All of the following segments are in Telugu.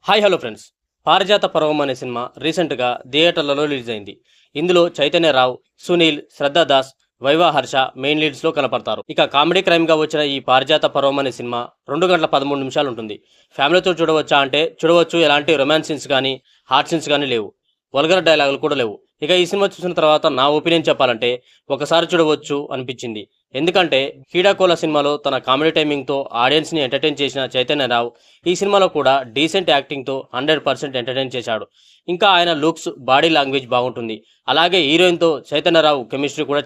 Hello friends. 'పారిజాత పర్వం' అనే సినిమా రీసెంట్‌గా థియేటర్లలో రిలీజ్ అయింది. ఇందులో చైతన్యరావు, సునీల్, శ్రద్ధా దాస్, వైవా హర్ష మెయిన్ లీడ్స్‌లో కనపడతారు. ఇక కామెడీ క్రైమ్‌గా వచ్చిన ఈ 'పారిజాత పర్వం' అనే సినిమా 2 గంటల 13 నిమిషాలు ఉంటుంది. ఫ్యామిలీతో చూడవచ్చా అంటే చూడవచ్చు. ఎలాంటి రొమాన్స్ సీన్స్ గానీ, హార్ట్ సీన్స్ గానీ లేవు. వల్గర్ డైలాగులు కూడా లేవు. ఇక ఈ సినిమా చూసిన తర్వాత నా ఒపీనియన్ చెప్పాలంటే ఒకసారి చూడవచ్చు అనిపించింది. ఎందుకంటే 'కీడాకోల' సినిమాలో తన కామెడీ టైమింగ్‌తో ఆడియన్స్‌ని ఎంటర్‌టైన్ చేసిన చైతన్యరావు ఈ సినిమాలో కూడా డీసెంట్ యాక్టింగ్‌తో 100% ఎంటర్‌టైన్ చేశాడు. ఇంకా ఆయన లుక్స్, బాడీ లాంగ్వేజ్ బాగుంటుంది. అలాగే హీరోయిన్‌తో చైతన్యరావు కెమిస్ట్రీ కూడా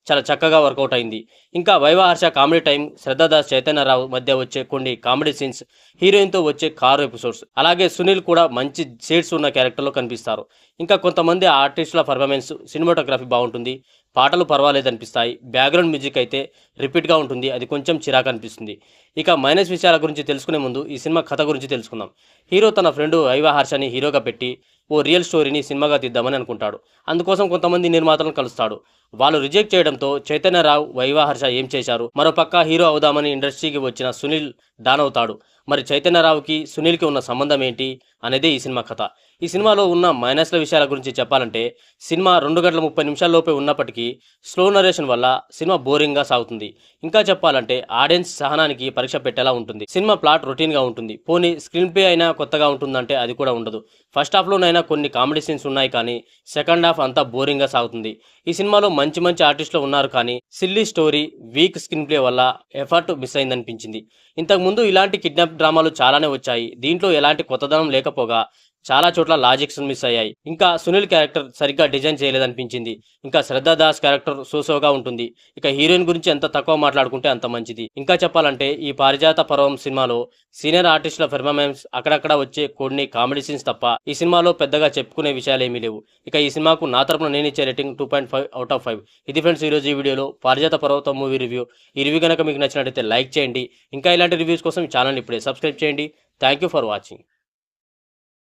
చాలా చక్కగా వర్కౌట్ అయింది. ఇంకా వైవా హర్ష కామెడీ టైం, శ్రద్ధా దాస్, చైతన్యరావు మధ్య వచ్చే కొన్ని కామెడీ సీన్స్, హీరోయిన్‌తో వచ్చే కారు ఎపిసోడ్స్, అలాగే సునీల్ కూడా మంచి షేడ్స్ ఉన్న క్యారెక్టర్‌లో కనిపిస్తారు. ఇంకా కొంతమంది ఆర్టిస్టుల పర్ఫార్మెన్స్, సినిమాటోగ్రఫీ బాగుంటుంది. పాటలు పర్వాలేదనిపిస్తాయి. బ్యాక్‌గ్రౌండ్ మ్యూజిక్ అయితే రిపీట్‌గా ఉంటుంది. అది కొంచెం చిరాకు అనిపిస్తుంది. ఇక మైనస్ విషయాల గురించి తెలుసుకునే ముందు ఈ సినిమా కథ గురించి తెలుసుకుందాం. హీరో తన ఫ్రెండ్ వైవా హర్షని హీరోగా పెట్టి ఓ రియల్ స్టోరీని సినిమాగా తీద్దామని అనుకుంటాడు. అందుకోసం కొంతమంది నిర్మాతలను కలుస్తాడు. వాళ్ళు రిజెక్ట్ చేయడంతో చైతన్యరావు, వైవా హర్ష ఏం చేశారు? మరోపక్క హీరో అవుదామని ఇండస్ట్రీకి వచ్చిన సునీల్ డాన్ అవుతాడు. మరి చైతన్యరావుకి, సునీల్కి ఉన్న సంబంధం ఏంటి అనేదే ఈ సినిమా కథ. ఈ సినిమాలో ఉన్న మైనస్ల విషయాల గురించి చెప్పాలంటే సినిమా 2 గంటల 30 నిమిషాల లోపే ఉన్నప్పటికీ స్లో నరేషన్ వల్ల సినిమా బోరింగ్గా సాగుతుంది. ఇంకా చెప్పాలంటే ఆడియన్స్ సహనానికి పరీక్ష పెట్టేలా ఉంటుంది. సినిమా ప్లాట్ రొటీన్గా ఉంటుంది. పోనీ స్క్రీన్ ప్లే అయినా కొత్తగా ఉంటుందంటే అది కూడా ఉండదు. ఫస్ట్ హాఫ్లోనైనా కొన్ని కామెడీ సీన్స్ ఉన్నాయి, కానీ సెకండ్ హాఫ్ అంతా బోరింగ్గా సాగుతుంది. ఈ సినిమాలో మంచి మంచి ఆర్టిస్టులు ఉన్నారు, కానీ silly story, week screen play వల్ల ఎఫర్ట్ మిస్ అయిందనిపించింది. ఇంతకుముందు ఇలాంటి కిడ్నాప్ డ్రామాలు చాలానే వచ్చాయి. దీంట్లో ఎలాంటి కొత్తదనం లేకపోగా చాలా చోట్ల లాజిక్స్ మిస్ అయ్యాయి. ఇంకా సునీల్ క్యారెక్టర్ సరిగ్గా డిజైన్ చేయలేదనిపించింది. ఇంకా శ్రద్ధా దాస్ క్యారెక్టర్ సోసోగా ఉంటుంది. ఇక హీరోయిన్ గురించి ఎంత తక్కువ మాట్లాడుకుంటే అంత మంచిది. ఇంకా చెప్పాలంటే ఈ 'పారిజాత పర్వం' సినిమాలో సీనియర్ ఆర్టిస్టుల పెర్ఫార్మెన్స్, అక్కడక్కడ వచ్చే కొన్ని కామెడీ సీన్స్ తప్ప ఈ సినిమాలో పెద్దగా చెప్పుకునే విషయాలు ఏమీ లేవు. ఇక ఈ సినిమాకు నా తరపున నేను ఇచ్చే రేటింగ్ 2.5/5. ఇది ఫ్రెండ్స్ ఈరోజు ఈ వీడియోలో 'పారిజాత పర్వతం' మూవీ రివ్యూ. ఈ రివ్యూ కనుక మీకు నచ్చినట్లయితే లైక్ చేయండి. ఇంకా ఇలాంటి రివ్యూస్ కోసం ఈ ఛానల్ ఇప్పుడే సబ్స్క్రైబ్ చేయండి. Thank you for watching.